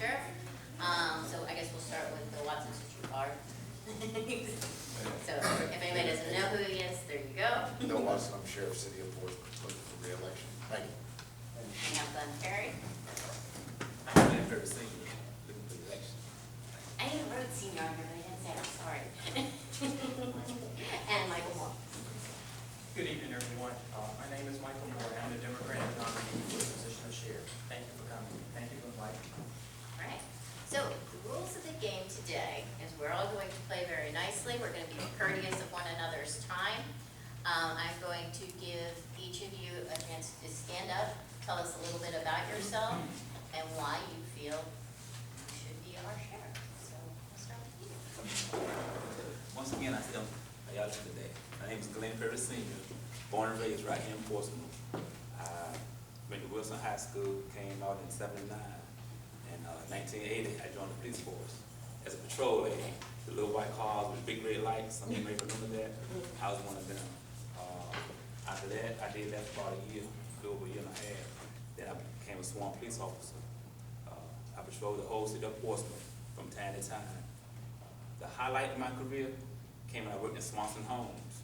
sheriff. So I guess we'll start with Bill Watson since you are. So if anybody doesn't know who he is, there you go. Bill Watson, I'm Sheriff, City of Portsmouth, looking for re-election. Thank you. We have Glenn Perry. I've never seen you looking for the election. I even wrote senior on here, but I didn't say it, I'm sorry. And Michael Moore. Good evening, everyone. My name is Michael Moore. I'm the Democratic nominee for the position of sheriff. Thank you for coming. Thank you for inviting me. All right. So the rules of the game today is we're all going to play very nicely. We're going to be courteous of one another's time. I'm going to give each of you a chance to stand up, tell us a little bit about yourself, and why you feel you should be our sheriff. So we'll start with you. Once again, I say, how y'all doing today? My name is Glenn Perry Sr., born and raised right here in Portsmouth. I went to Wilson High School, came out in '79. In 1980, I joined the police force as a patrol aide. The little white cars with big red lights, some of you may remember that. I was one of them. After that, I did that for about a year, a little over a year and a half. Then I became a sworn police officer. I patrolled the whole city of Portsmouth from time to time. The highlight of my career came when I worked in Swanson Homes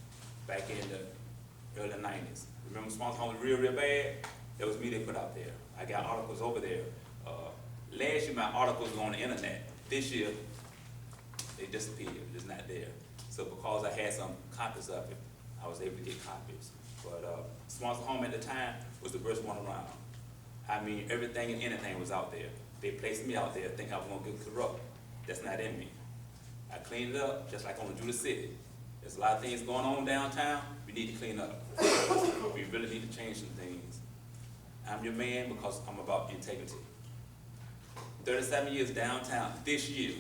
back in the early '90s. Remember Swanson Homes real bad? That was me they put out there. I got articles over there. Last year my articles were on the internet. This year, they disappeared, it's not there. So because I had some copies of it, I was able to get copies. But Swanson Home at the time was the worst one around. I mean, everything and anything was out there. They placed me out there thinking I was gonna get corrupt. That's not in me. I cleaned it up just like on the Judah City. There's a lot of things going on downtown, we need to clean up. We really need to change some things. I'm your man because I'm about integrity. 37 years downtown, this year,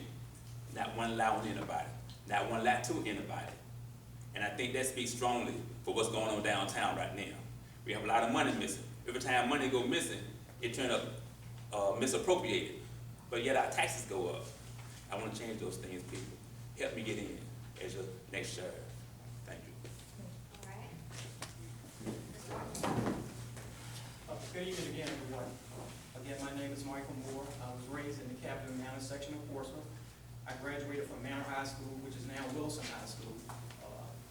not one lie on anybody, not one lie to anybody. And I think that speaks strongly for what's going on downtown right now. We have a lot of money missing. Every time money go missing, it turns up misappropriated. But yet our taxes go up. I want to change those things, people. Help me get in as your next sheriff. Thank you. All right. Good evening again, everyone. Again, my name is Michael Moore. I was raised in the Capitol Manor section of Portsmouth. I graduated from Manor High School, which is now Wilson High School.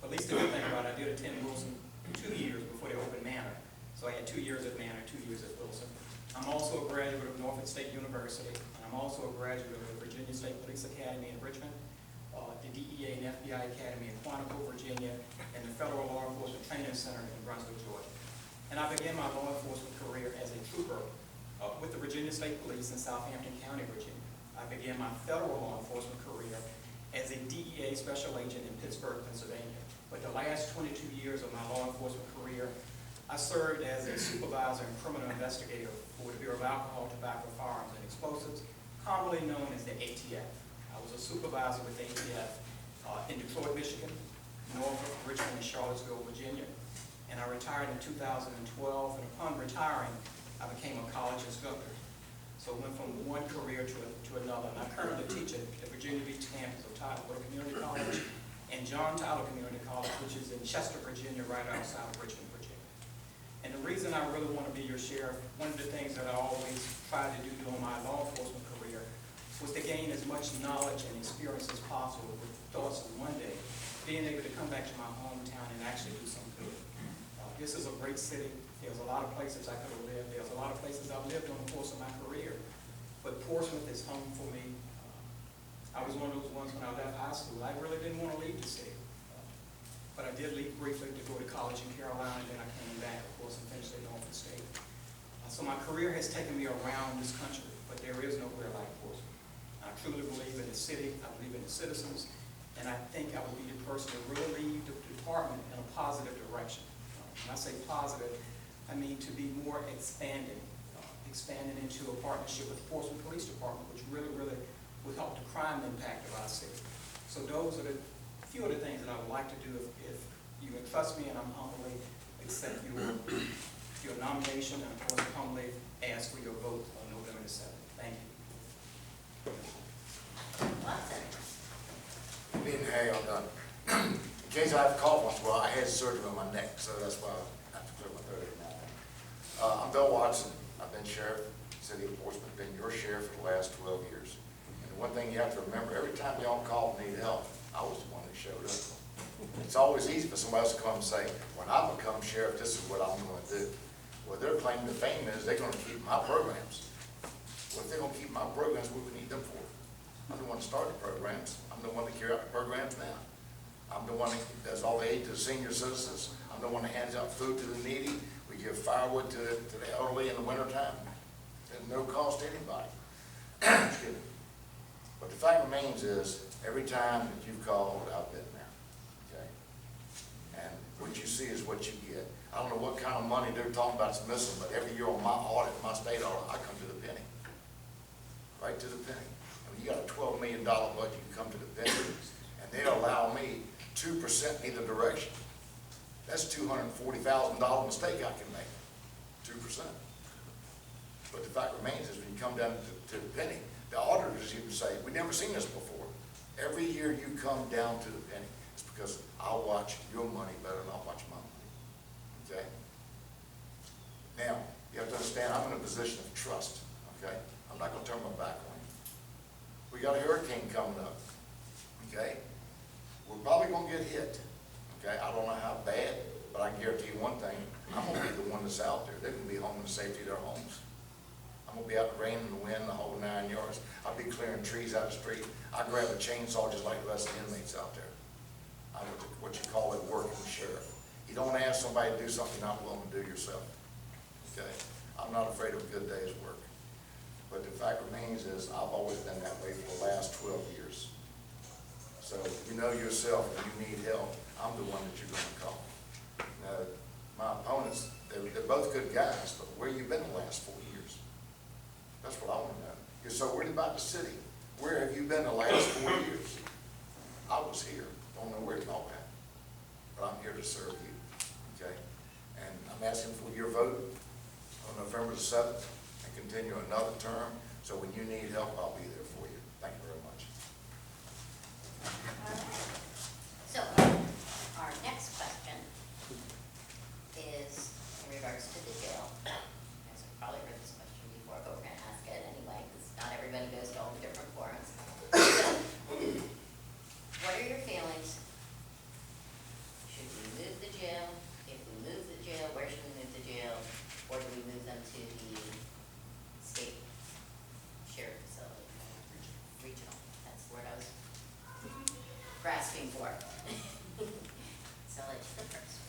At least the good thing about it, I did attend Wilson 2 years before they opened Manor. So I had 2 years at Manor, 2 years at Wilson. I'm also a graduate of Norfolk State University, and I'm also a graduate of the Virginia State Police Academy in Richmond, the DEA and FBI Academy in Quantico, Virginia, and the Federal Law Enforcement Training Center in Brunswick, Georgia. And I began my law enforcement career as a trooper with the Virginia State Police in Southampton County, Virginia. I began my federal law enforcement career as a DEA special agent in Pittsburgh, Pennsylvania. But the last 22 years of my law enforcement career, I served as a supervisor and criminal investigator for the Bureau of Alcohol, Tobacco, Firearms, and Explosives, commonly known as the ATF. I was a supervisor with ATF in Detroit, Michigan, Norfolk, Richmond, and Charlottesville, Virginia. And I retired in 2012, and upon retiring, I became a college instructor. So I went from one career to another. And I currently teach at the Virginia Beach campus of Tyler Community College and John Tyler Community College, which is in Chester, Virginia, right outside of Richmond, Virginia. And the reason I really want to be your sheriff, one of the things that I always tried to do during my law enforcement career was to gain as much knowledge and experience as possible with thoughts of one day being able to come back to my hometown and actually do some good. This is a great city. There's a lot of places I could have lived. There's a lot of places I've lived during the course of my career. But Portsmouth is home for me. I was one of those ones when I left high school. I really didn't want to leave the city. But I did leave briefly to go to college in Carolina, and then I came back, of course, and finished at Norfolk State. So my career has taken me around this country, but there is nowhere like Portsmouth. I truly believe in the city. I believe in the citizens. And I think I would be the person to really lead the department in a positive direction. When I say positive, I mean to be more expanding into a partnership with the Portsmouth Police Department, which really would help the crime impact of our city. So those are the few of the things that I would like to do if you entrust me, and I'm humbly accept your nomination, and of course humbly ask for your vote on November the 7th. Thank you. Watson. Me and Harry are done. In case I have to cough once in a while, I had surgery on my neck, so that's why I have to clear my throat every now and then. I'm Bill Watson. I've been sheriff City of Portsmouth been your sheriff for the last 12 years. And the one thing you have to remember, every time y'all call and need help, I was the one that showed up. It's always easy for somebody else to come and say, when I become sheriff, this is what I'm going to do. Well, their claim to fame is they're going to keep my programs. Well, if they're going to keep my programs, what do we need them for? I'm the one that started the programs. I'm the one that carry out the programs now. I'm the one that does all the aid to the senior citizens. I'm the one that hands out food to the needy. We give firewood to the elderly in the wintertime. At no cost to anybody. Excuse me. But the fact remains is, every time that you've called, I've been there. Okay? And what you see is what you get. I don't know what kind of money they're talking about is missing, but every year on my audit, my state audit, I come to the penny. Right to the penny. I mean, you got a $12 million budget, you come to the penny, and they allow me 2% either direction. That's $240,000 mistake I can make. 2%. But the fact remains is when you come down to the penny, the auditors even say, we've never seen this before. Every year you come down to the penny, it's because I'll watch your money better than I'll watch my money. Okay? Now, you have to understand, I'm in a position of trust. Okay? I'm not going to turn my back on you. We got a hurricane coming up. Okay? We're probably going to get hit. Okay? I don't know how bad, but I can guarantee you one thing. I'm going to be the one that's out there. They're going to be home in the safety of their homes. I'm going to be out in the rain and the wind, the whole 9 yards. I'll be clearing trees out the street. I grab a chainsaw just like the rest of the inmates out there. I'm what you call a working sheriff. You don't ask somebody to do something you're not willing to do yourself. Okay? I'm not afraid of a good day's work. But the fact remains is I've always been that way for the last 12 years. So you know yourself when you need help, I'm the one that you're going to call. Now, my opponents, they're both good guys, but where you been the last 4 years? That's what I want to know. You're so worried about the city. Where have you been the last 4 years? I was here. Don't know where y'all at. But I'm here to serve you. Okay? And I'm asking for your vote on November the 7th and continue another term. So when you need help, I'll be there for you. Thank you very much. So, our next question is in regards to the jail. You guys have probably heard this question before, but we're going to ask it anyway, because not everybody goes to all the different forums. So, what are your feelings? Should we move the jail? If we move the jail, where should we move the jail? Or do we move them to the state sheriff facility? Regional, that's the word I was grasping for. So let's go first.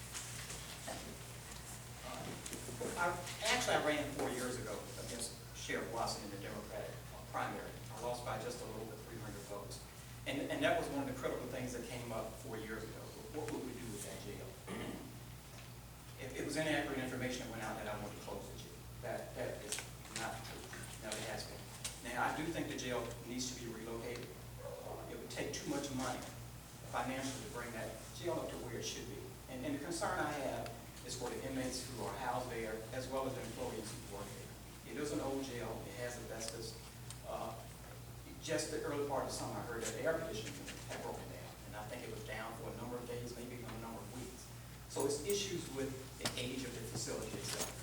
Actually, I ran 4 years ago against Sheriff Watson in the Democratic primary. I lost by just a little bit, 300 votes. And that was one of the critical things that came up 4 years ago. What would we do with that jail? If it was inaccurate information that went out that I wanted to close the jail. That is not true. Never has been. Now, I do think the jail needs to be relocated. It would take too much money financially to bring that jail up to where it should be. And the concern I have is for the inmates who are housed there, as well as the employees who work there. It is an old jail. It has asbestos. Just the early part of the summer, I heard that the air conditioning had broken down, and I think it was down for a number of days, maybe even a number of weeks. So it's issues with the age of the facility itself.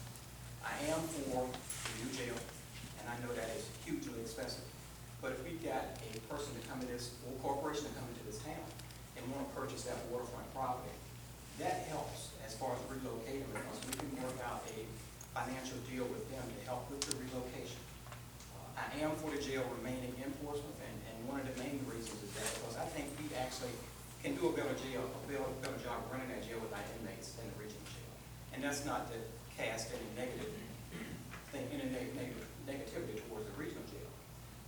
I am for the new jail, and I know that is hugely expensive. But if we got a person to come to this, or corporation to come into this town, and want to purchase that waterfront property, that helps as far as relocating, because we can work out a financial deal with them to help with the relocation. I am for the jail remaining in Portsmouth, and one of the main reasons is that because I think we actually can do a better job running that jail with our inmates than the regional jail. And that's not to cast any negativity towards the regional jail.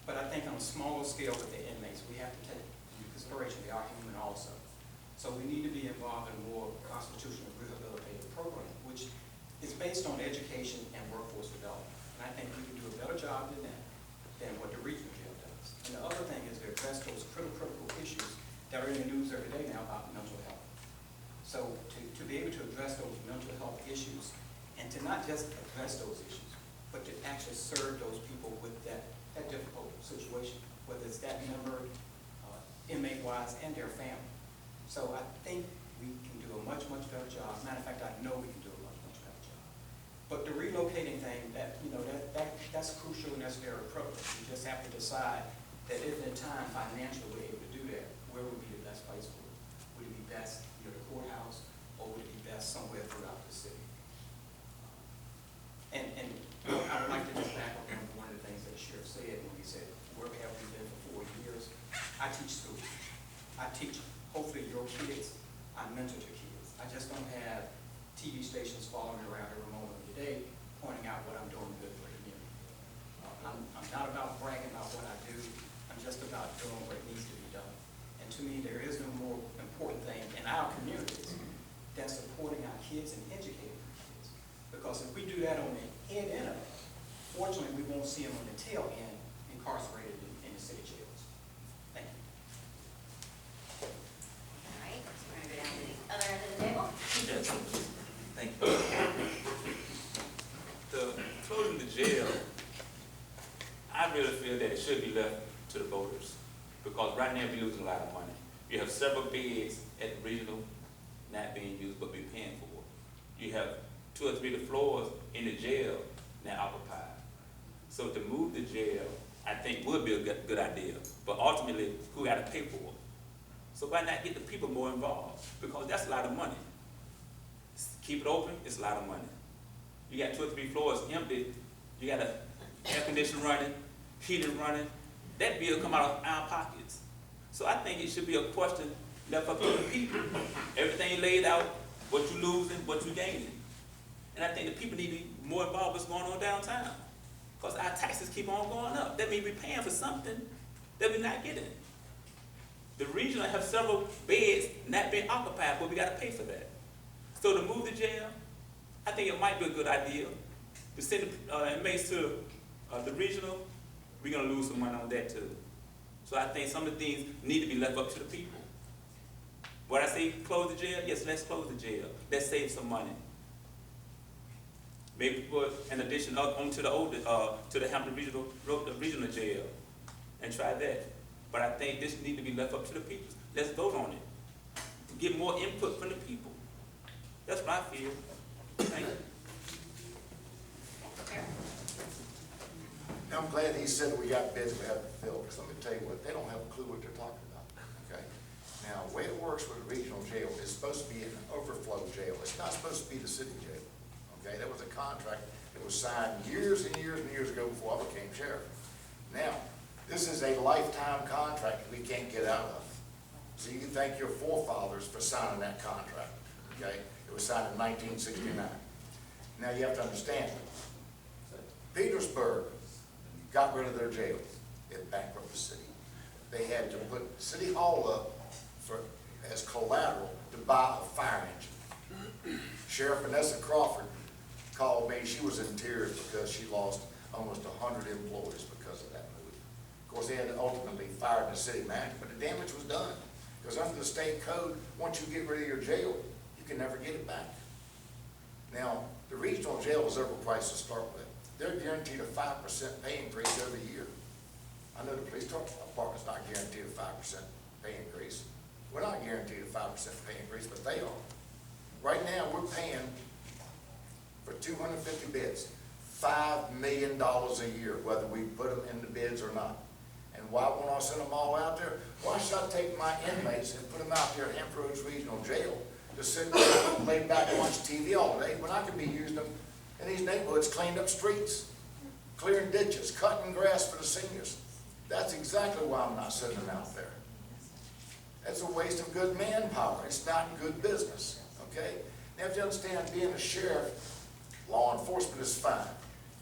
But I think on a smaller scale with the inmates, we have to take into consideration they are human also. So we need to be involved in more constitutional rehabilitative program, which is based on education and workforce development. And I think we can do a better job than that, than what the regional jail does. And the other thing is to address those critical issues that are in the news every day now about mental health. So to be able to address those mental health issues, and to not just address those issues, but to actually serve those people with that difficult situation, whether it's that member, inmate-wise, and their family. So I think we can do a much better job. Matter of fact, I know we can do a much better job. But the relocating thing, that's that's crucial and that's very appropriate. You just have to decide that if in time financially we're able to do that, where would be the best place for it? Would it be best near the courthouse, or would it be best somewhere throughout the city? And I would like to just back up on one of the things that the sheriff said when he said, where have we been for 4 years? I teach school. I teach, hopefully, your kids. I mentor to kids. I just don't have TV stations following me around every moment of the day, pointing out what I'm doing good for the community. I'm not about bragging about what I do. I'm just about doing what needs to be done. And to me, there is no more important thing in our communities than supporting our kids and educating our kids. Because if we do that on the head end of it, fortunately, we won't see them on the tail end incarcerated in the city jails. Thank you. All right, so we're gonna go down to the other end of the table. Yes. Thank you. The closing the jail, I really feel that it should be left to the voters, because right now we're losing a lot of money. You have several beds at the regional not being used, but we're paying for it. You have 2 or 3 of the floors in the jail now occupied. So to move the jail, I think would be a good idea, but ultimately, who got to pay for it? So why not get the people more involved? Because that's a lot of money. Keep it open, it's a lot of money. You got 2 or 3 floors empty, you got air conditioning running, heating running, that bill come out of our pockets. So I think it should be a question left up to the people. Everything laid out, what you losing, what you gaining. And I think the people need to be more involved with what's going on downtown. Because our taxes keep on going up. That means we're paying for something that we're not getting. The regional have several beds not being occupied, but we got to pay for that. So to move the jail, I think it might be a good idea. To send the inmates to the regional, we're going to lose some money on that too. So I think some of the things need to be left up to the people. What I say, close the jail? Yes, let's close the jail. Let's save some money. Maybe put an addition up onto the older, to the Hampton regional jail, and try that. But I think this needs to be left up to the people. Let's vote on it. Get more input from the people. That's what I feel. Thank you. Now, I'm glad he said we got bids we have to fill, because let me tell you what, they don't have a clue what they're talking about, okay? Now, the way it works with a regional jail is supposed to be an overflow jail. It's not supposed to be the city jail, okay? That was a contract that was signed years and years and years ago before I became sheriff. Now, this is a lifetime contract we can't get out of. So you can thank your forefathers for signing that contract, okay? It was signed in 1969. Now, you have to understand, Petersburg got rid of their jails. It bankrupted the city. They had to put City Hall up as collateral to buy a fire engine. Sheriff Vanessa Crawford called me. She was in tears because she lost almost 100 employees because of that move. Of course, they had to ultimately fire the city manager, but the damage was done. Because under the state code, once you get rid of your jail, you can never get it back. Now, the regional jail was overpriced to start with. They're guaranteed a 5% pay increase every year. I know the police department's not guaranteed a 5% pay increase. We're not guaranteed a 5% pay increase, but they are. Right now, we're paying for 250 beds, $5 million a year, whether we put them in the bids or not. And why won't I send them all out there? Why should I take my inmates and put them out there at Hampton Roads Regional Jail to sit there and lay back and watch TV all day when I could be using them in these neighborhoods, cleaning up streets, clearing ditches, cutting grass for the seniors? That's exactly why I'm not sending them out there. That's a waste of good manpower. It's not good business, okay? Now, if you understand, being a sheriff, law enforcement is fine,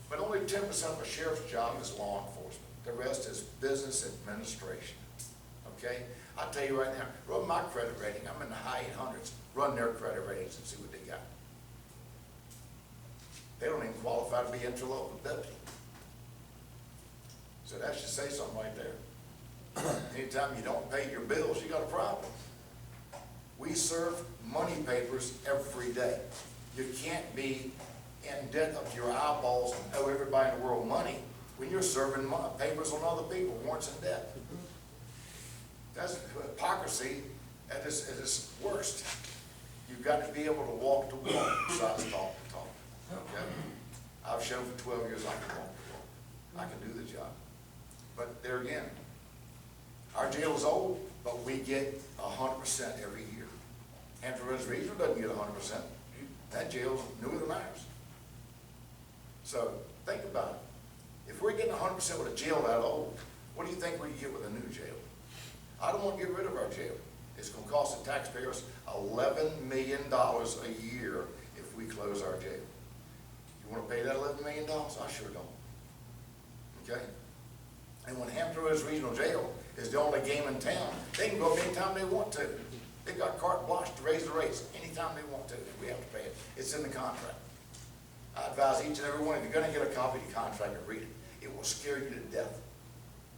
but only 10% of a sheriff's job is law enforcement. The rest is business administration, okay? I'll tell you right now, run my credit rating. I'm in the high 800s. Run their credit ratings and see what they got. They don't even qualify to be interlocal deputy. So that should say something right there. Anytime you don't pay your bills, you got a problem. We serve money papers every day. You can't be in debt up to your eyeballs and owe everybody in the world money when you're serving papers on other people, warrants and debt. That's hypocrisy at its worst. You've got to be able to walk the walk besides talk the talk. Okay? I've shown for 12 years I can walk the walk. I can do the job. But there again, our jail is old, but we get 100% every year. Hampton Roads Regional doesn't get 100%. That jail's newer than ours. So think about it. If we're getting 100% with a jail that old, what do you think we can get with a new jail? I don't want to get rid of our jail. It's going to cost the taxpayers $11 million a year if we close our jail. You want to pay that $11 million? I sure don't. Okay? And when Hampton Roads Regional Jail is the only game in town, they can go up anytime they want to. They've got carte blanche to raise the rates anytime they want to, and we have to pay it. It's in the contract. I advise each and every one, if you're going to get a copy of the contract and read it, it will scare you to death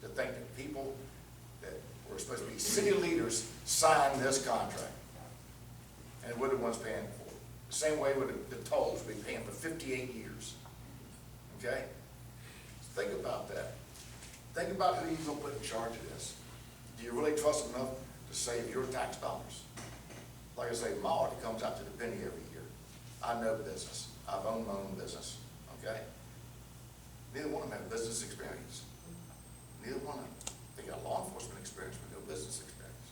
to think that people that were supposed to be city leaders signed this contract. And we're the ones paying for it. The same way with the tolls, we've been paying for 58 years. Okay? So think about that. Think about who you're going to put in charge of this. Do you really trust them enough to save your tax dollars? Like I say, my audit comes out to the penny every year. I know business. I've owned my own business. Okay? Neither one of them have business experience. Neither one of them. They got law enforcement experience, but no business experience.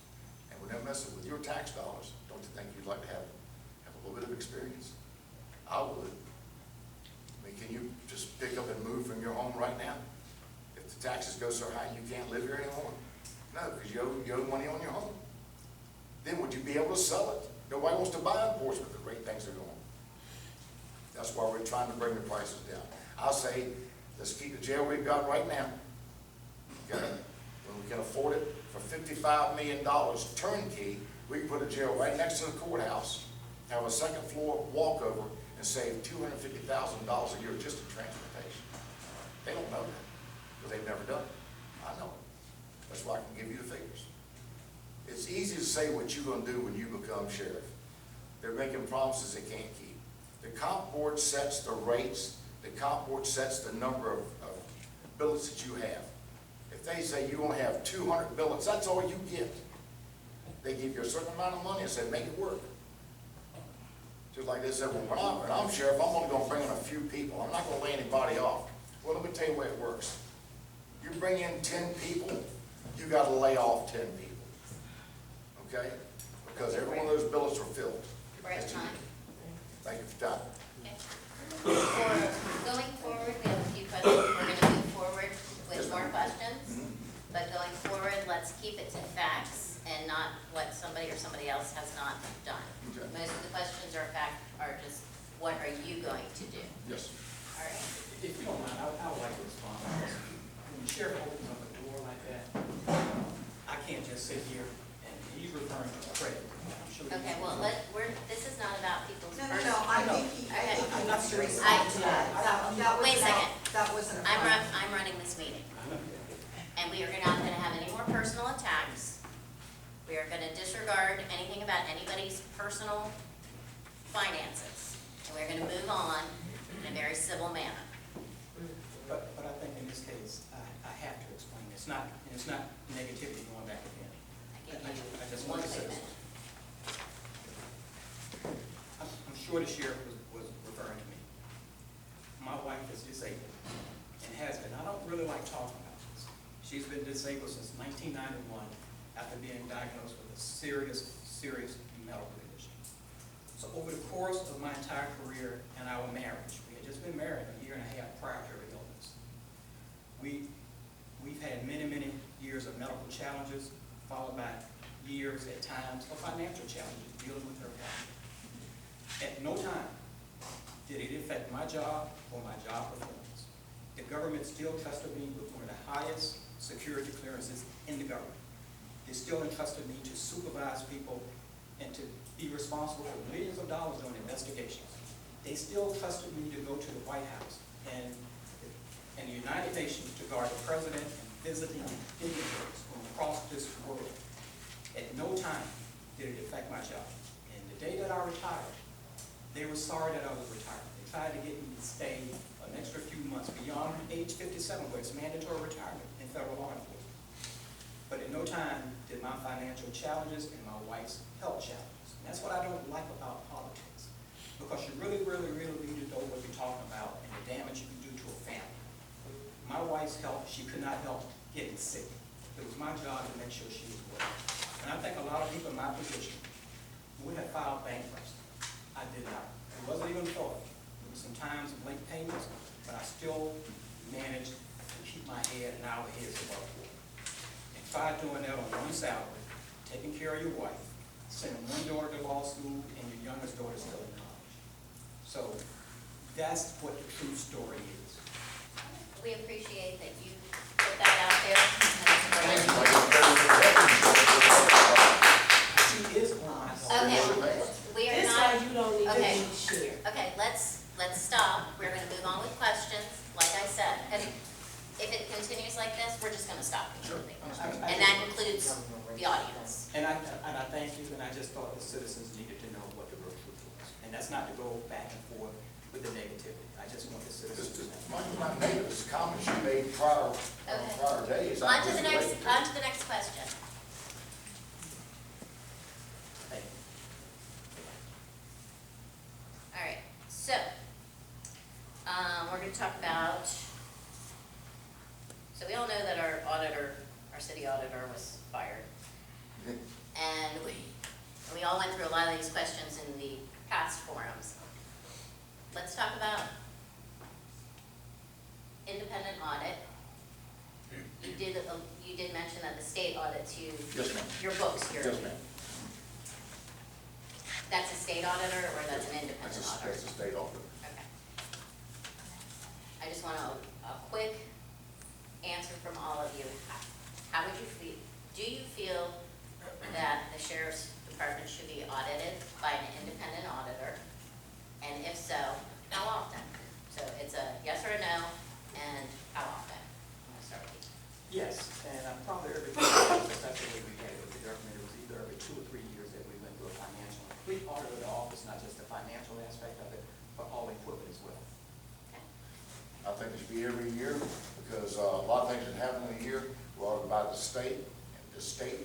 And when they're messing with your tax dollars, don't you think you'd like to have a little bit of experience? I would. I mean, can you just pick up and move from your home right now? If the taxes go so high you can't live here anymore? No, because you owe money on your home. Then would you be able to sell it? Nobody wants to buy in Portsmouth at the rate things are going. That's why we're trying to bring the prices down. I'll say, let's keep the jail we've got right now. Okay? When we can afford it for $55 million turnkey, we can put a jail right next to the courthouse, have a second floor walkover, and save $250,000 a year just in transportation. They don't know that, because they've never done it. I know it. That's why I can give you the figures. It's easy to say what you're going to do when you become sheriff. They're making promises they can't keep. The comp board sets the rates. The comp board sets the number of billets that you have. If they say you're going to have 200 billets, that's all you get. They give you a certain amount of money and say, make it work. Just like they said, well, when I'm sheriff, I'm only going to bring in a few people. I'm not going to lay anybody off. Well, let me tell you the way it works. You bring in 10 people, you got to lay off 10 people. Okay? Because every one of those billets are filled. We're at time. Thank you for your time. Okay. For going forward, we have a few questions. We're going to move forward with more questions. But going forward, let's keep it to facts and not what somebody or somebody else has not done. Okay. Most of the questions are just, what are you going to do? Yes. All right. If you don't mind, I would like to respond. When the sheriff opens up a door like that, I can't just sit here and he's referring to credit. I'm sure he's- Okay, well, this is not about people's No, personal. I think he I'm not needs to serious. respond to that. That was Wait a about- second. That wasn't a. I'm running this meeting. And we are not going to have any more personal attacks. We are going to disregard anything about anybody's personal finances. And we're going to move on in a very civil manner. But I think in this case, I have to explain. It's not negativity going back again. I just want to say this. I'm sure the sheriff was referring to me. My wife is disabled and has been. I don't really like talking about this. She's been disabled since 1991 after being diagnosed with a serious medical condition. So over the course of my entire career and our marriage, we had just been married a year and a half prior to her illness. We've had many years of medical challenges, followed by years at times of financial challenges dealing with her family. At no time did it affect my job or my job performance. The government still trusted me with one of the highest security clearances in the government. They still entrusted me to supervise people and to be responsible for millions of dollars on investigations. They still trusted me to go to the White House and the United Nations to guard the president and visiting dignitaries from across this world. At no time did it affect my job. And the day that I retired, they were sorry that I was retired. They tried to get me to stay an extra few months beyond age 57, where it's mandatory retirement in federal law enforcement. But at no time did my financial challenges and my wife's health challenges. And that's what I don't like about politics. Because you really need to know what you're talking about and the damage you can do to a family. My wife's health, she could not help getting sick. It was my job to make sure she was well. And I think a lot of people in my position would have filed bankruptcy. I did not. It wasn't even thought. There were some times of late payments, but I still managed to keep my head and our heads above water. And try doing that on one salary, taking care of your wife, sending one daughter to law school, and your youngest daughter still in college. So that's what the true story is. We appreciate that you put that out there. She is on. Okay, we are This not. why you don't need to Okay. be shared. Okay, let's stop. We're gonna move on with questions, like I said. Because if it continues like this, we're just gonna stop completely. And that includes the audience. And I thank you, and I just thought the citizens needed to know what the real truth was. And that's not to go back and forth with the negativity. I just want the citizens to know. My neighbor's comments she made prior days. On to the next question. Thank you. All right, so, we're gonna talk about, so we all know that our auditor, our city auditor was fired. And we all went through a lot of these questions in the past forums. Let's talk about independent audit. You did mention that the state audits you. Yes, ma'am. Your books here. Yes, ma'am. That's a state auditor or that's an independent auditor? That's a state auditor. Okay. I just want a quick answer from all of you. How would you feel? Do you feel that the sheriff's department should be audited by an independent auditor? And if so, how often? So it's a yes or a no, and how often? I'm gonna start with you. Yes, and probably every 2 years, that's the way we had it with the government. It was either every 2 or 3 years that we went through a complete audit of the office, not just the financial aspect of it, but all equipment as well. Okay. I think it should be every year, because a lot of things that happen in a year were audited by the state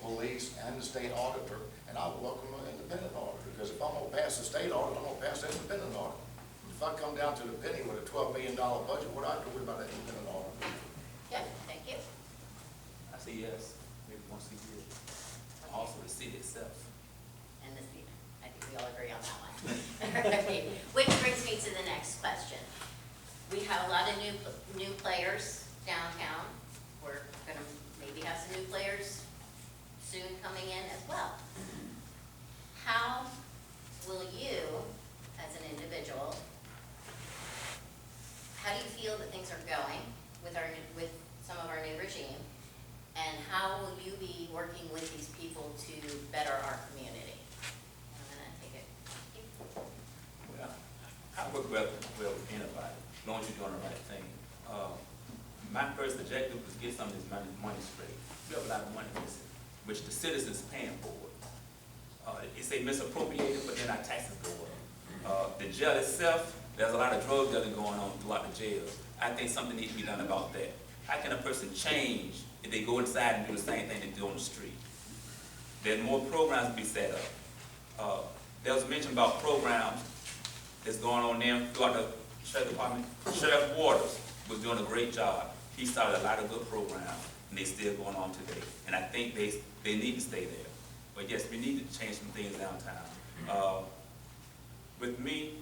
police, and the state auditor, and I would welcome an independent auditor, because if I'm gonna pass the state audit, I'm gonna pass the independent audit. If I come down to the penny with a $12 million budget, what do I have to worry about an independent auditor? Yeah, thank you. I say yes, maybe once a year. Also, the city itself. And this, I think we all agree on that one. Okay. Which brings me to the next question. We have a lot of new players downtown. We're gonna maybe have some new players soon coming in as well. How will you, as an individual, how do you feel that things are going with some of our new regime? And how will you be working with these people to better our community? I'm gonna take it. Well, I work well with anybody, as long as you're doing the right thing. My first objective was get some of this money straight. We have a lot of money missing, which the citizens paying for it. It's a misappropriated, but then our taxes go up. The jail itself, there's a lot of drug dealing going on throughout the jails. I think something needs to be done about that. How can a person change if they go inside and do the same thing they do on the street? There's more programs to be set up. There was mention about programs that's going on there throughout the sheriff department. Sheriff Waters was doing a great job. He started a lot of good programs, and they're still going on today. And I think they need to stay there. But yes, we need to change some things downtown. With me,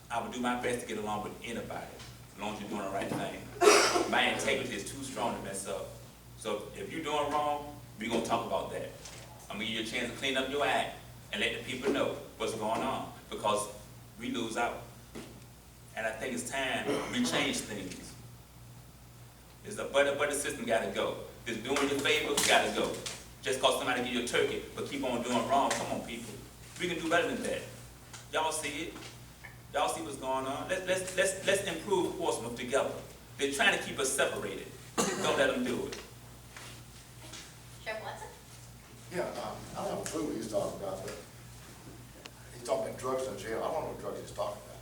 I would do my best to get along with anybody, as long as you're doing the right thing. My integrity is too strong to mess up. So if you're doing wrong, we're going to talk about that. I'm going to give you a chance to clean up your act and let the people know what's going on, because we lose out. And I think it's time we change things. It's the butter system got to go. This doing your favor got to go. Just because somebody give you a turkey, but keep on doing wrong. Come on, people. We can do better than that. Y'all see it. Y'all see what's going on. Let's improve Portsmouth together. They're trying to keep us separated. Don't let them do it. Sheriff Watson? Yeah, I don't have a clue what he's talking about, but he's talking about drugs in jail. I don't know what drugs he's talking about.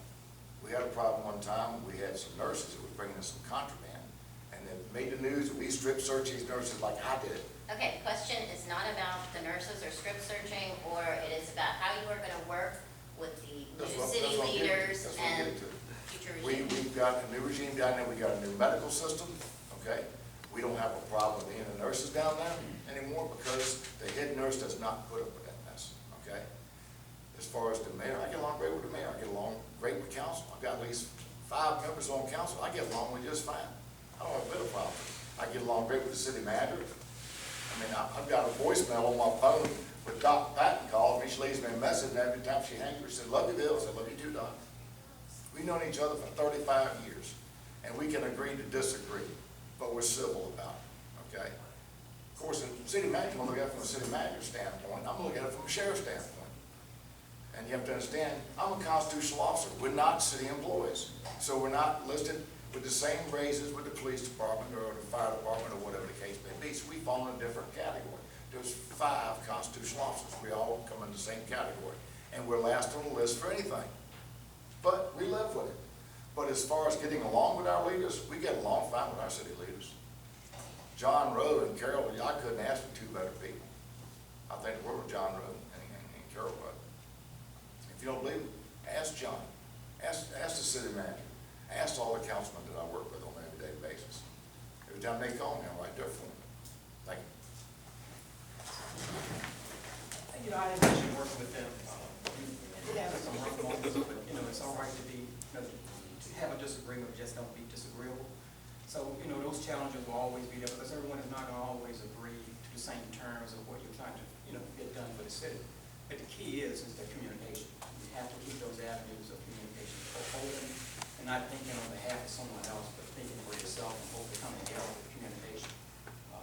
We had a problem one time. We had some nurses that were bringing us some contraband, and it made the news that we strip search these nurses like I did. Okay, the question is not about the nurses or strip searching, or it is about how you are going to work with the new city leaders and future regime. We've got a new regime down there. We got a new medical system, okay? We don't have a problem with any of the nurses down there anymore because the head nurse does not put up with that mess, okay? As far as the mayor, I get along great with the mayor. I get along great with council. I've got at least 5 members on council. I get along with just fine. I don't have a bit of problem. I get along great with the city manager. I mean, I've got a voicemail on my phone with Doc Patton called me. She leaves me a message, and every time she hangs, she said, "Love you, Bill." I said, "Love you too, Doc." We've known each other for 35 years, and we can agree to disagree, but we're civil about it, okay? Of course, the city manager, I'm going to look at it from a city manager standpoint. I'm going to look at it from a sheriff's standpoint. And you have to understand, I'm a constitutional officer. We're not city employees. So we're not listed with the same raises with the police department or the fire department or whatever the case may be. So we fall in a different category. There's 5 constitutional officers. We all come in the same category. And we're last on the list for anything. But we live with it. But as far as getting along with our leaders, we get along fine with our city leaders. John Rowe and Carol, I couldn't ask for 2 better people. I think the world of John Rowe and Carol Rowe. If you don't believe it, ask John. Ask the city manager. Ask all the councilmen that I work with on an everyday basis. Every time they call me, I'm right there for them. Thank you. And, I envision working with them. Yeah, some rough moments, but, it's all right to be, to have a disagreement, just don't be disagreeable. So, those challenges will always be there because everyone is not going to always agree to the same terms of what you're trying to, get done for the city. But the key is the communication. You have to keep those avenues of communication open and not thinking on behalf of someone else, but thinking for yourself and hopefully coming together with communication.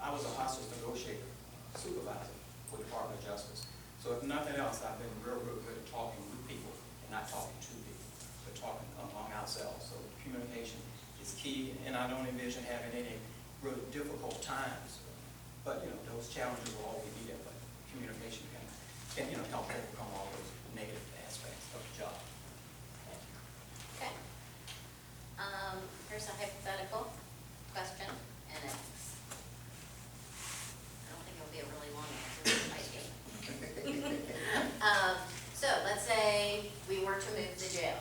I was a hostage negotiator, supervisor with the Department of Justice. So if nothing else, I've been real good at talking with people and not talking to people, but talking among ourselves. So communication is key, and I don't envision having any really difficult times. But, those challenges will always be there, but communication can help overcome all those negative aspects of the job. Okay. Here's a hypothetical question, and I don't think it'll be a really long answer, but it might be. So let's say we were to move the jail,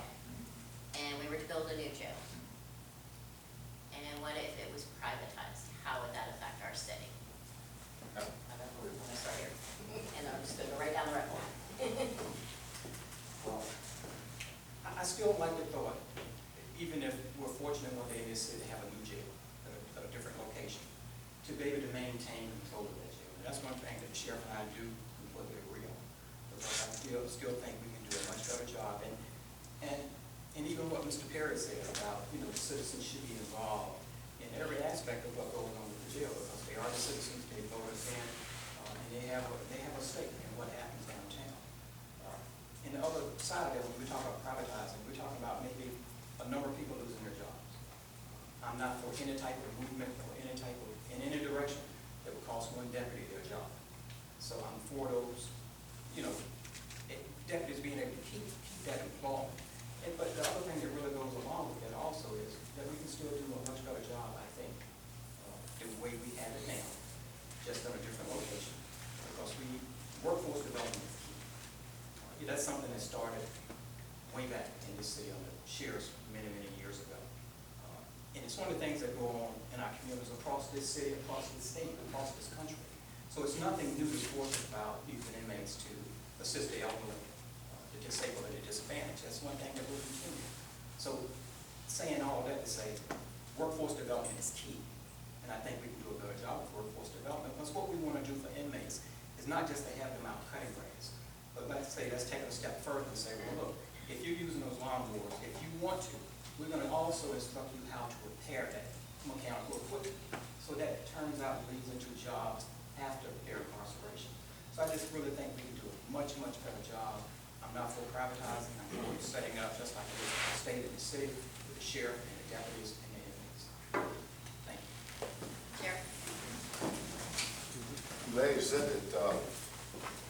and we were to build a new jail. And what if it was privatized? How would that affect our city? I'm sorry, and I'm just going to go right down the road. Well, I still like the thought, even if we're fortunate one day in this city to have a new jail at a different location, to be able to maintain control of that jail. And that's one thing that the sheriff and I do completely agree on. Because I still think we can do a much better job. And even what Mr. Perry said about, the citizens should be involved in every aspect of what goes on with the jail, because they are the citizens, they vote us in, and they have a stake in what happens downtown. And the other side of it, when we talk about privatizing, we're talking about maybe a number of people losing their jobs. I'm not for any type of movement or any type of, in any direction that would cost one deputy their job. So I'm for those, deputies being able to keep that employment. But the other thing that really goes along with it also is that we can still do a much better job, I think, the way we have it now, just in a different location. Because workforce development is key. That's something that started way back in this city under sheriffs many, many years ago. And it's one of the things that go on in our communities across this city, across this state, across this country. So it's nothing new to force about using inmates to assist the elderly, the disabled, and the disadvantaged. That's one thing that will continue. So saying all that to say workforce development is key. And I think we can do a better job of workforce development. Because what we want to do for inmates is not just to have them out cutting grass, but let's take it a step further and say, well, look, if you're using those lawnmowers, if you want to, we're going to also instruct you how to repair that mechanical equipment. So that turns out and leads into jobs after their incarceration. So I just really think we can do a much, much better job. I'm not for privatizing. I'm for setting up just like it is in the state of the city with the sheriff and the deputies and the inmates. Thank you. Sheriff? I'm glad you said that,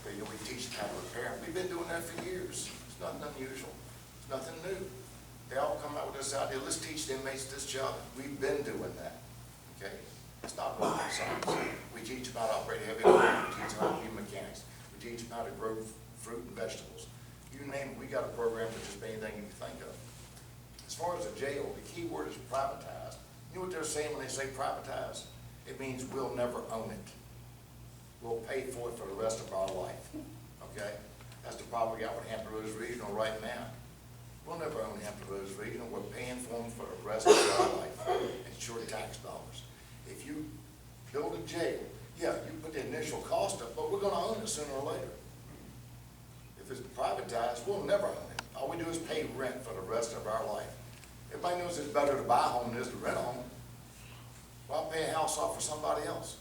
we teach them how to repair. We've been doing that for years. It's nothing unusual. It's nothing new. They all come out with this idea, let's teach the inmates this job. We've been doing that, okay? It's not rocket science. We teach them how to operate heavy equipment. We teach them how to be mechanics. We teach them how to grow fruit and vegetables. You name it, we got a program for just anything you can think of. As far as the jail, the key word is privatized. You know what they're saying when they say privatize? It means we'll never own it. We'll pay for it for the rest of our life, okay? That's the problem we got with Hampton Roads Regional right now. We'll never own Hampton Roads Regional. We're paying for them for the rest of our life. It's your tax dollars. If you build a jail, yeah, you put the initial cost up, but we're gonna own it sooner or later. If it's privatized, we'll never own it. All we do is pay rent for the rest of our life. Everybody knows it's better to buy a home than it is to rent a home. Well, I'll pay a house off for somebody else.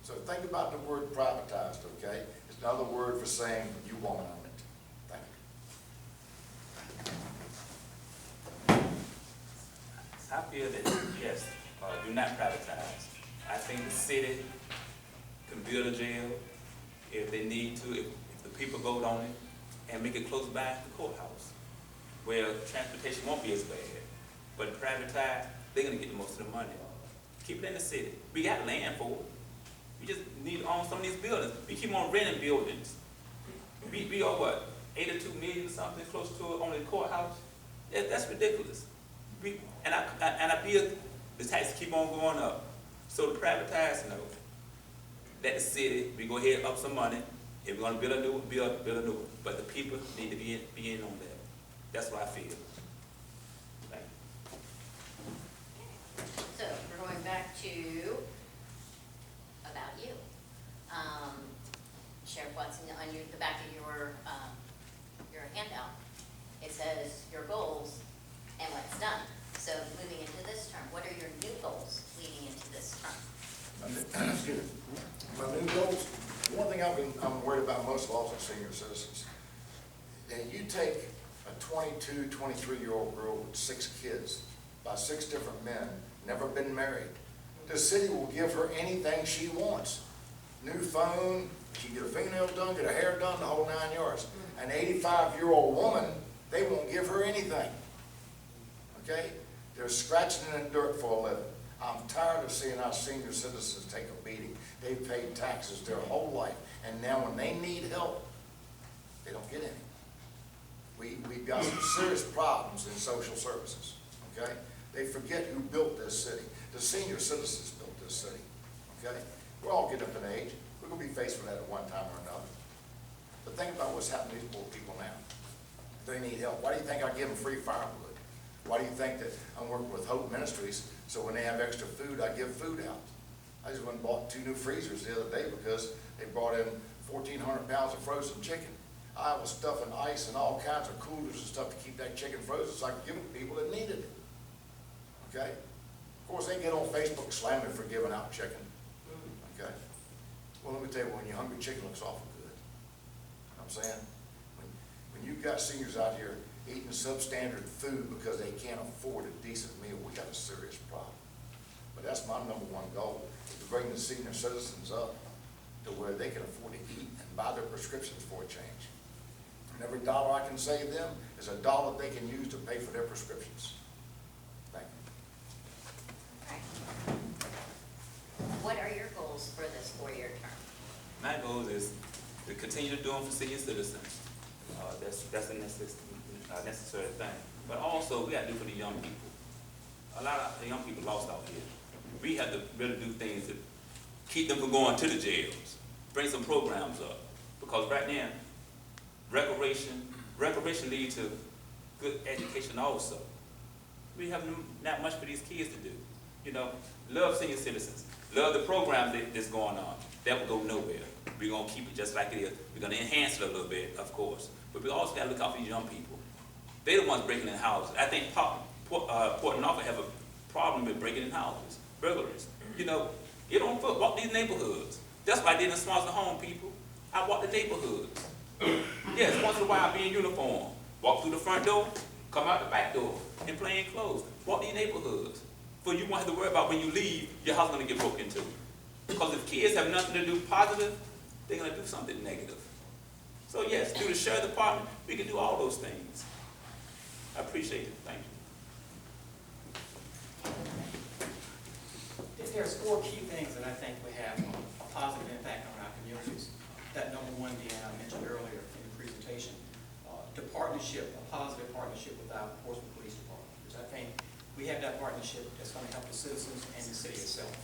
So think about the word privatized, okay? It's another word for saying you won't own it. Thank you. I feel that, yes, do not privatize. I think the city can build a jail if they need to, if the people vote on it, and make it close by the courthouse, where transportation won't be as bad. But privatize, they're gonna get the most of the money. Keep it in the city. We got land for it. We just need to own some of these buildings. We keep on renting buildings. We are what, 82 million or something, close to it, on the courthouse? That's ridiculous. And I feel the taxes keep on going up. So to privatize, no. Let the city, we go ahead and up some money. If we're gonna build a new one, build a new one. But the people need to be in on that. That's what I feel. Thank you. So we're going back to about you. Sheriff Watson, on the back of your handout, it says your goals and what's done. So moving into this term, what are your new goals leading into this term? Excuse me. My new goals, one thing I'm worried about most of all is senior citizens. That you take a 22, 23-year-old girl with 6 kids by 6 different men, never been married. The city will give her anything she wants. New phone, she can get her fingernails done, get her hair done, the whole 9 yards. An 85-year-old woman, they won't give her anything. Okay? They're scratching in the dirt for a living. I'm tired of seeing our senior citizens take a beating. They've paid taxes their whole life, and now when they need help, they don't get any. We've got some serious problems in social services, okay? They forget who built this city. The senior citizens built this city, okay? We're all getting up in age. We're going to be faced with that at one time or another. But think about what's happening to these poor people now. They need help. Why do you think I give them free firewood? Why do you think that I'm working with Hope Ministries, so when they have extra food, I give food out? I just went and bought 2 new freezers the other day because they brought in 1,400 pounds of frozen chicken. I was stuffing ice and all kinds of coolers and stuff to keep that chicken frozen so I could give it to people that needed it. Okay? Of course, they get on Facebook slamming for giving out chicken. Okay? Well, let me tell you, when you're hungry, chicken looks awful good. You know what I'm saying? When you've got seniors out here eating substandard food because they can't afford a decent meal, we got a serious problem. But that's my #1 goal, is to bring the senior citizens up to where they can afford to eat and buy their prescriptions for a change. And every dollar I can save them is a dollar they can use to pay for their prescriptions. Thank you. All right. What are your goals for this 4-year term? My goal is to continue to do them for senior citizens. That's a necessary thing. But also, we got to do for the young people. A lot of the young people lost out here. We have to really do things to keep them from going to the jails. Bring some programs up. Because right now, recreation leads to good education also. We have not much for these kids to do. You know, love senior citizens. Love the program that's going on. That will go nowhere. We're going to keep it just like it is. We're going to enhance it a little bit, of course. But we also got to look out for these young people. They're the ones breaking in houses. I think Port Norfolk have a problem with breaking in houses, burglaries. You know, get on foot, walk these neighborhoods. That's what I did in Sponsor Home, people. I walk the neighborhoods. Yes, once in a while, be in uniform. Walk through the front door, come out the back door, in plain clothes. Walk these neighborhoods. For you won't have to worry about when you leave, your house is going to get broken into. Because if kids have nothing to do positive, they're going to do something negative. So yes, through the sheriff department, we can do all those things. I appreciate it. Thank you. There's 4 key things that I think we have a positive impact on our communities. That #1 being I mentioned earlier in the presentation, the partnership, a positive partnership with our Portsmouth Police Department, which I think we have that partnership that's going to help the citizens and the city itself.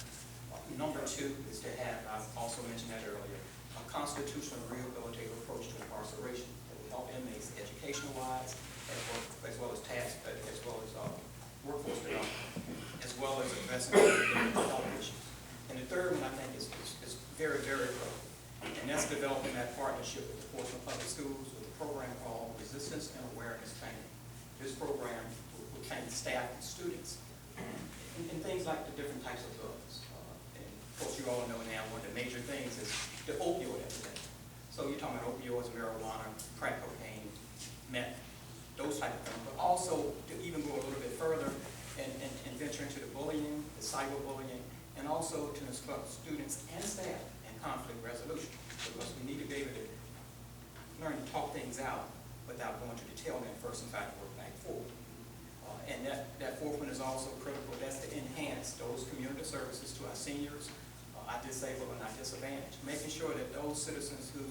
Number two is to have, I also mentioned that earlier, a constitutional rehabilitative approach to incarceration that will help inmates educational-wise, as well as workforce development, as well as addressing health issues. And the third one I think is very, very critical, and that's developing that partnership with the Portsmouth Public Schools with a program called Resistance and Awareness Training. This program will train staff and students in things like the different types of drugs. And of course, you all know now one of the major things is the opioid epidemic. So you're talking about opioids, marijuana, crack cocaine, meth, those type of things, but also to even go a little bit further and venture into the bullying, the cyberbullying, and also to instruct students and staff in conflict resolution, because we need to be able to learn to talk things out without going to the tail end first and try to work back forward. And that fourth one is also critical. That's to enhance those community services to our seniors, our disabled and our disadvantaged, making sure that those citizens who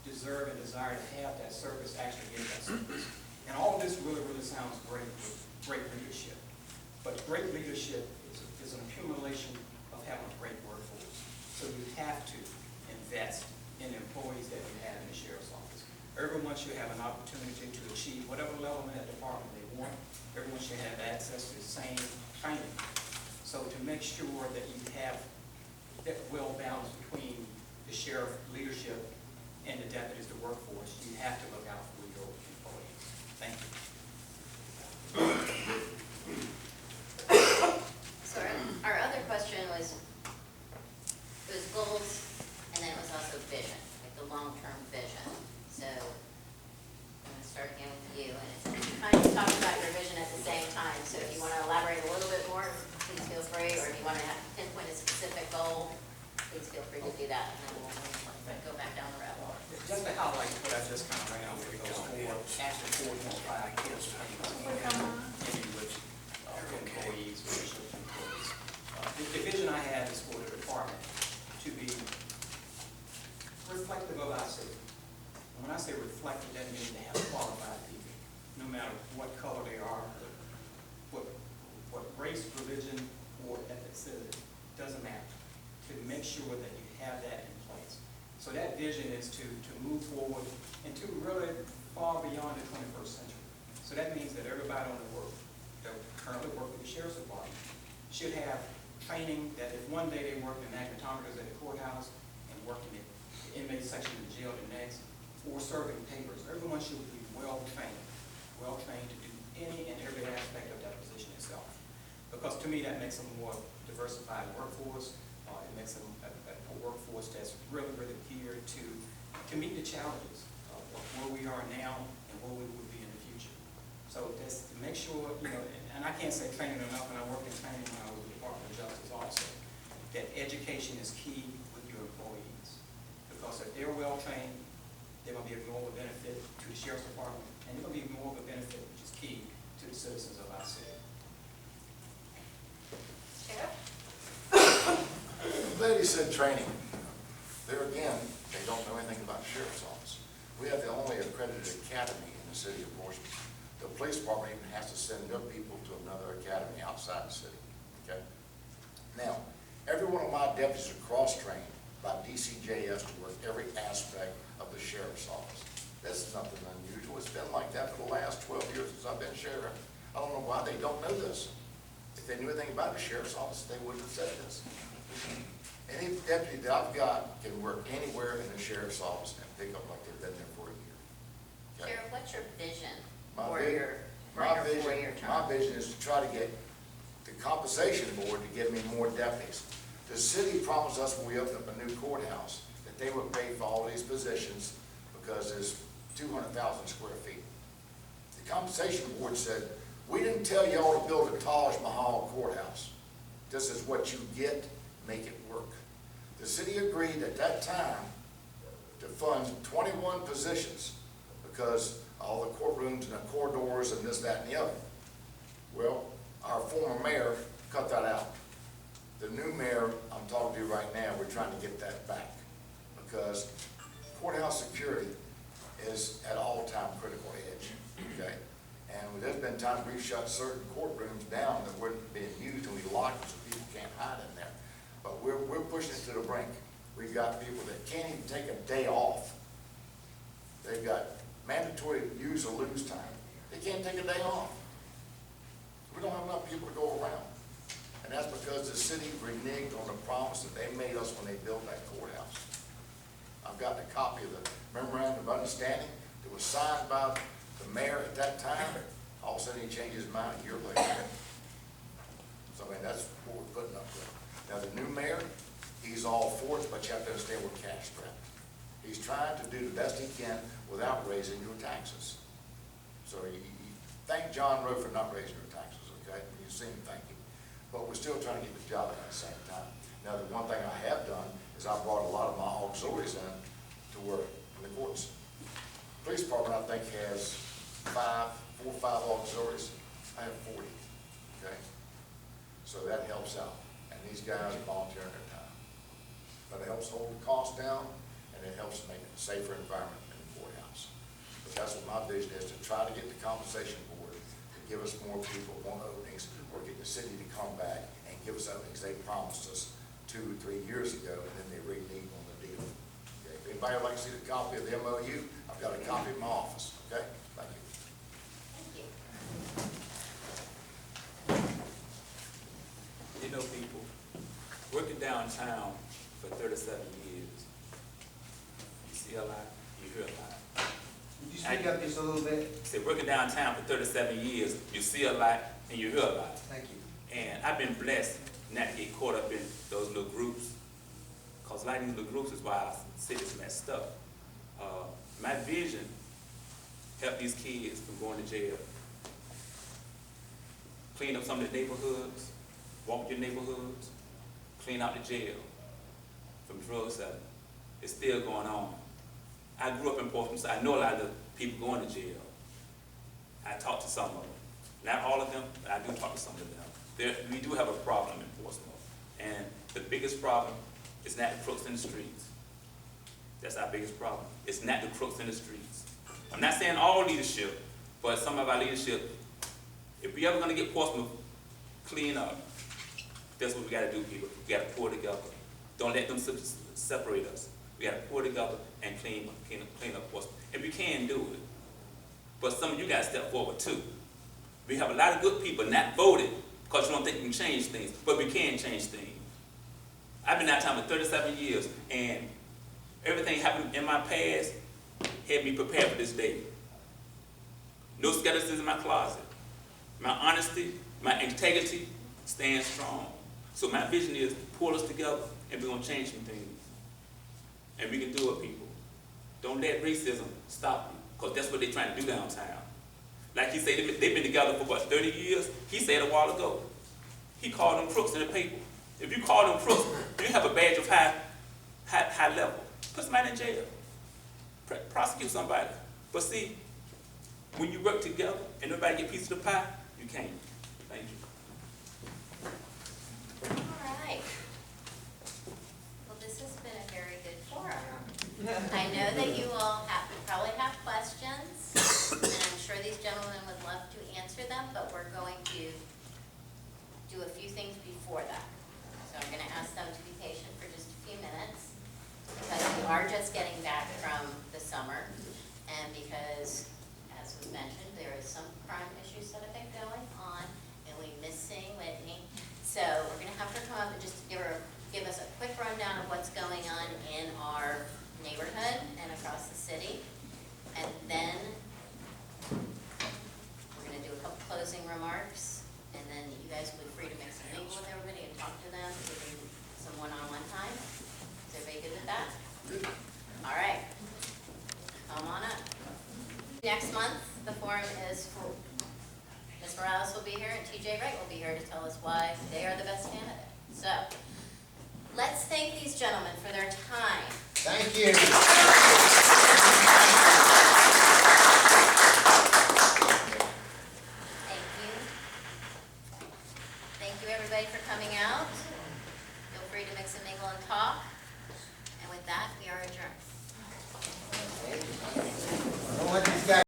deserve and desire to have that service actually get that service. And all of this really, really sounds great with great leadership. But great leadership is an accumulation of having a great workforce. So you have to invest in employees that you have in the sheriff's office. Everyone should have an opportunity to achieve whatever level in that department they want. Everyone should have access to the same training. So to make sure that you have that well balance between the sheriff leadership and the deputies, the workforce, you have to look out for your employees. Thank you. So our other question was goals, and then it was also vision, like the long-term vision. So I'm going to start again with you, and it's kind of talk about your vision at the same time. So if you want to elaborate a little bit more, please feel free, or if you want to pinpoint a specific goal, please feel free to do that, and then we'll go back down the rabbit hole. Just to highlight what I just kind of ran out with those four, 5 kids, in which employees, leadership employees. The vision I have is for the department to be reflective of our city. And when I say reflective, that means they have qualified people, no matter what color they are, what race, religion, or ethics is, doesn't matter. To make sure that you have that in place. So that vision is to move forward and to really far beyond the 21st century. So that means that everybody on the work, that currently work with the sheriff's department, should have training that if one day they work in magnetometers at the courthouse and work in the inmate section of the jail the next, or serving papers, everyone should be well trained to do any and every aspect of that position itself. Because to me, that makes them more diversified workforce. It makes them a workforce that's really, really geared to meet the challenges of where we are now and where we will be in the future. So that's to make sure, and I can't say training enough, and I worked in training when I was with the Department of Justice also, that education is key with your employees. Because if they're well trained, they're going to be of more of a benefit to the sheriff's department, and they're going to be more of a benefit, which is key to the citizens of our city. Sheriff? I'm glad he said training. There again, they don't know anything about the sheriff's office. We have the only accredited academy in the city of Portsmouth. The police department even has to send their people to another academy outside the city, okay? Now, every one of my deputies are cross-trained by DCJS to work every aspect of the sheriff's office. This is nothing unusual. It's been like that for the last 12 years since I've been sheriff. I don't know why they don't know this. If they knew anything about the sheriff's office, they wouldn't have said this. Any deputy that I've got can work anywhere in the sheriff's office and pick up like they've been there for a year. Okay? Sheriff, what's your vision My for vi- your my 4-year term? My vision is to try to get the compensation board to give me more deputies. The city promised us when we opened up a new courthouse that they would pay for all these positions because there's 200,000 square feet. The compensation board said, we didn't tell y'all to build a Taj Mahal courthouse. This is what you get, make it work. The city agreed at that time to fund 21 positions because all the courtrooms and the corridors and this, that, and the other. Well, our former mayor cut that out. The new mayor I'm talking to right now, we're trying to get that back because courthouse security is at all-time critical edge, okay? And there's been times we've shut certain courtrooms down that weren't being used, and we locked them so people can't hide in there. But we're pushing it to the brink. We've got people that can't even take a day off. They've got mandatory use or lose time. They can't take a day off. We don't have enough people to go around. And that's because the city reneged on the promise that they made us when they built that courthouse. I've got a copy of the memorandum of understanding that was signed by the mayor at that time. All of a sudden he changed his mind a year later. So I mean, that's what we're putting up with. Now the new mayor, he's all for it, but you have to understand we're cash strapped. He's trying to do the best he can without raising your taxes. So you thank John Rowe for not raising your taxes, okay? You see him, thank you. But we're still trying to get the job done at the same time. Now, the one thing I have done is I brought a lot of my auxiliaries in to work in the courts. Police department, I think, has 4 or 5 auxiliaries. I have 40, okay? So that helps out. And these guys are volunteering their time. But it helps hold the cost down, and it helps make it a safer environment in the courthouse. But that's what my vision is, to try to get the compensation board to give us more people, more openings, or get the city to come back and give us openings they promised us 2 or 3 years ago, and then they renege on the deal. Okay? If anybody would like to see the copy of the MOU, I've got a copy in my office. Okay? Thank you. Thank you. You know, people, working downtown for 37 years, you see a lot, you hear a lot. Would you speak up just a little bit? I said, working downtown for 37 years, you see a lot and you hear a lot. Thank you. And I've been blessed not to get caught up in those little groups, because a lot of these little groups is why our city's messed up. My vision, help these kids from going to jail. Clean up some of the neighborhoods, walk your neighborhoods, clean out the jail from drug selling. It's still going on. I grew up in Portsmouth, so I know a lot of the people going to jail. I talked to some of them. Not all of them, but I do talk to some of them. We do have a problem in Portsmouth. And the biggest problem is not the crooks in the streets. That's our biggest problem. It's not the crooks in the streets. I'm not saying all leadership, but some of our leadership, if we ever going to get Portsmouth clean up, that's what we got to do, people. We got to pull together. Don't let them separate us. We got to pull together and clean up Portsmouth. And we can do it. But some of you got to step forward too. We have a lot of good people not voted because you don't think we can change things, but we can change things. I've been out of town for 37 years, and everything happened in my past had me prepared for this day. No skepticism in my closet. My honesty, my integrity stands strong. So my vision is pull us together, and we're going to change some things. And we can do it, people. Don't let racism stop you, because that's what they're trying to do downtown. Like he said, they've been together for what, 30 years? He said a while ago. He called them crooks in the paper. If you call them crooks, you have a badge of high level. Put somebody in jail. Prosecute somebody. But see, when you work together and nobody get a piece of the pie, you can't. Thank you. All right. Well, this has been a very good forum. I know that you all probably have questions, and I'm sure these gentlemen would love to answer them, but we're going to do a few things before that. So I'm going to ask them to be patient for just a few minutes, because we are just getting back from the summer, and because, as was mentioned, there is some crime issues that have been going on, and we miss seeing Whitney. So we're going to have her come up and just give us a quick rundown of what's going on in our neighborhood and across the city. And then we're going to do a couple closing remarks, and then you guys will be free to make some mingle with everybody and talk to them, give them some one-on-one time. Is everybody good with that? All right. Come on up. Next month, the forum is for Ms. Morales will be here, and TJ Wright will be here to tell us why they are the best candidate. So let's thank these gentlemen for their time. Thank you.